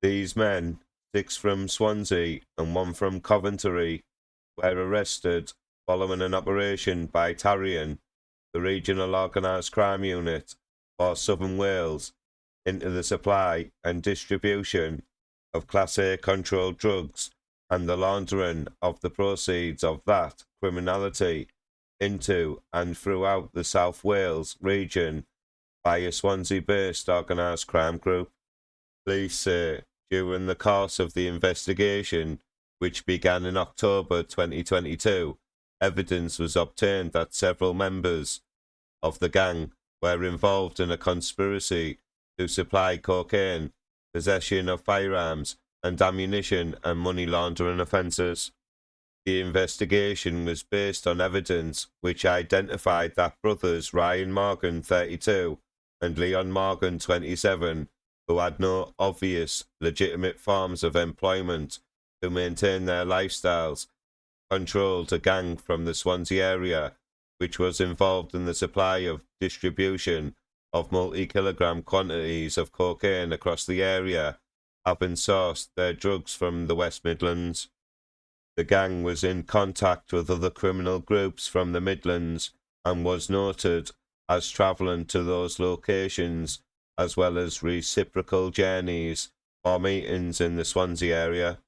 These men, 6 from Swansea and 1 from Coventry, were arrested following an operation by Tarian, the Regional Organised Crime Unit for Southern Wales, into the supply and distribution of Class A controlled drugs and the laundering of the proceeds of that criminality into and throughout the South Wales region by a Swansea-based organised crime group. Police say during the course of the investigation, which began in October 2022, evidence was obtained that several members of the gang were involved in a conspiracy to supply cocaine, possession of firearms and ammunition, and money laundering offences. The investigation was based on evidence which identified that brothers Ryan Morgan, 32, and Leon Morgan, 27, who had no obvious legitimate forms of employment to maintain their lifestyles, controlled a gang from the Swansea area which was involved in the supply of distribution of multi-kilogram quantities of cocaine across the area, having sourced their drugs from the West Midlands. The gang was in contact with other criminal groups from the Midlands and was noted as travelling to those locations, as well as reciprocal journeys or meetings in the Swansea area.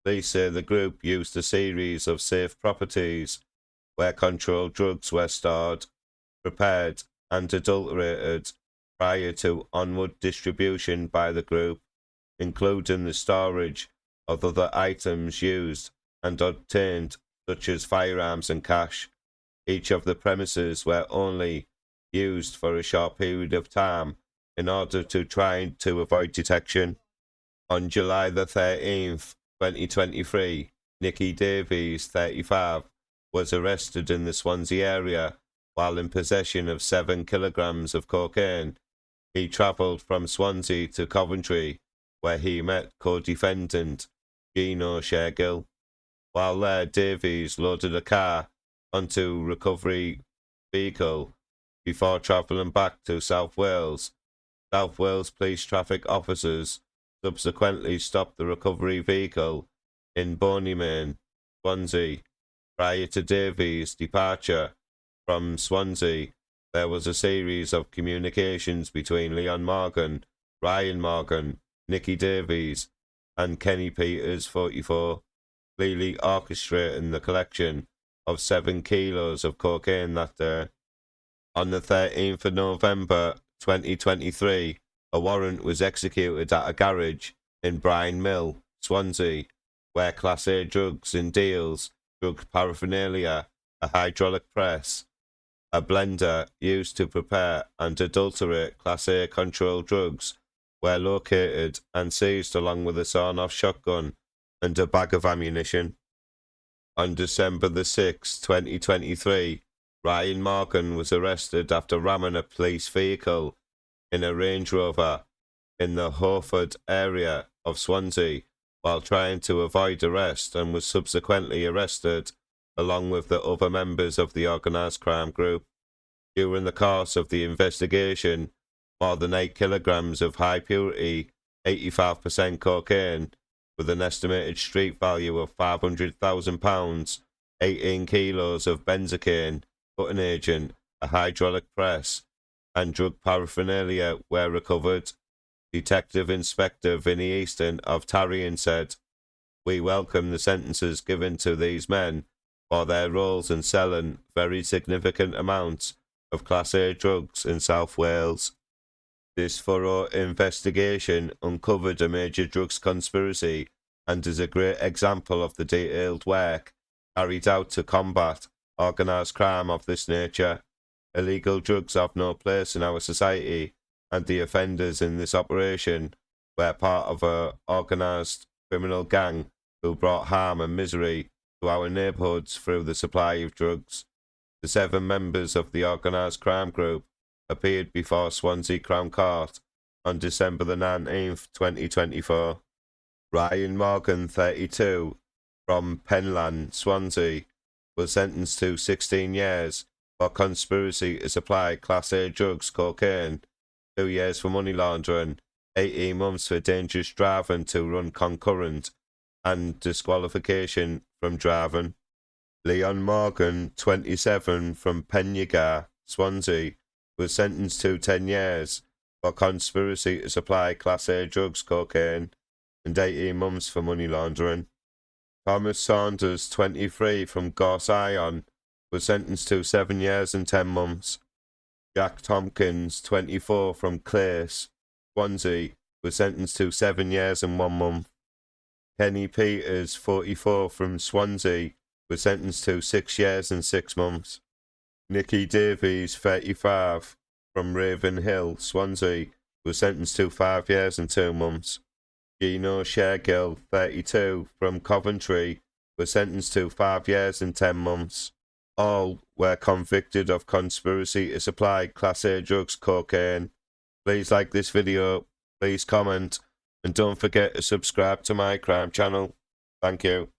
Police say the group used a series of safe properties where controlled drugs were stored, prepared and adulterated prior to onward distribution by the group, including the storage of other items used and obtained, such as firearms and cash. Each of the premises were only used for a short period of time in order to try to avoid detection. On July the 13th, 2023, Nicky Davies, 35, was arrested in the Swansea area while in possession of 7 kilograms of cocaine. He travelled from Swansea to Coventry, where he met co-defendant Gino Shergill. While there, Davies loaded a car onto a recovery vehicle before travelling back to South Wales. South Wales police traffic officers subsequently stopped the recovery vehicle in Bonnymain, Swansea. Prior to Davies' departure from Swansea, there was a series of communications between Leon Morgan, Ryan Morgan, Nicky Davies, and Kenny Peters, 44, clearly orchestrating the collection of 7 kilos of cocaine that day. On the 13th of November 2023, a warrant was executed at a garage in Brine Mill, Swansea, where Class A drugs in deals, drug paraphernalia, a hydraulic press, a blender used to prepare and adulterate Class A controlled drugs were located and seized, along with a sawn-off shotgun and a bag of ammunition. On December the 6th, 2023, Ryan Morgan was arrested after ramming a police vehicle in a Range Rover in the Hawford area of Swansea while trying to avoid arrest, and was subsequently arrested along with the other members of the organised crime group. During the course of the investigation, more than 8 kilograms of high purity 85% cocaine with an estimated street value of £500,000, 18 kilos of benzocaine, cutting agent, a hydraulic press, and drug paraphernalia were recovered. Detective Inspector Vinnie Easton of Tarian said, "We welcome the sentences given to these men for their roles in selling very significant amounts of Class A drugs in South Wales. This thorough investigation uncovered a major drugs conspiracy and is a great example of the detailed work carried out to combat organised crime of this nature. Illegal drugs have no place in our society, and the offenders in this operation were part of an organised criminal gang who brought harm and misery to our neighbourhoods through the supply of drugs." The 7 members of the organised crime group appeared before Swansea Crown Court on December the 19th, 2024. Ryan Morgan, 32, from Penlan, Swansea, was sentenced to 16 years for conspiracy to supply Class A drugs, cocaine, 2 years for money laundering, 18 months for dangerous driving to run concurrent and disqualification from driving. Leon Morgan, 27, from Penyagar, Swansea, was sentenced to 10 years for conspiracy to supply Class A drugs, cocaine, and 18 months for money laundering. Thomas Saunders, 23, from Gorsion, was sentenced to 7 years and 10 months. Jack Tompkins, 24, from Clace, Swansea, was sentenced to 7 years and 1 month. Kenny Peters, 44, from Swansea, was sentenced to 6 years and 6 months. Nicky Davies, 35, from Ravenhill, Swansea, was sentenced to 5 years and 2 months. Gino Shergill, 32, from Coventry, was sentenced to 5 years and 10 months. All were convicted of conspiracy to supply Class A drugs, cocaine. Please like this video, please comment, and don't forget to subscribe to my crime channel. Thank you.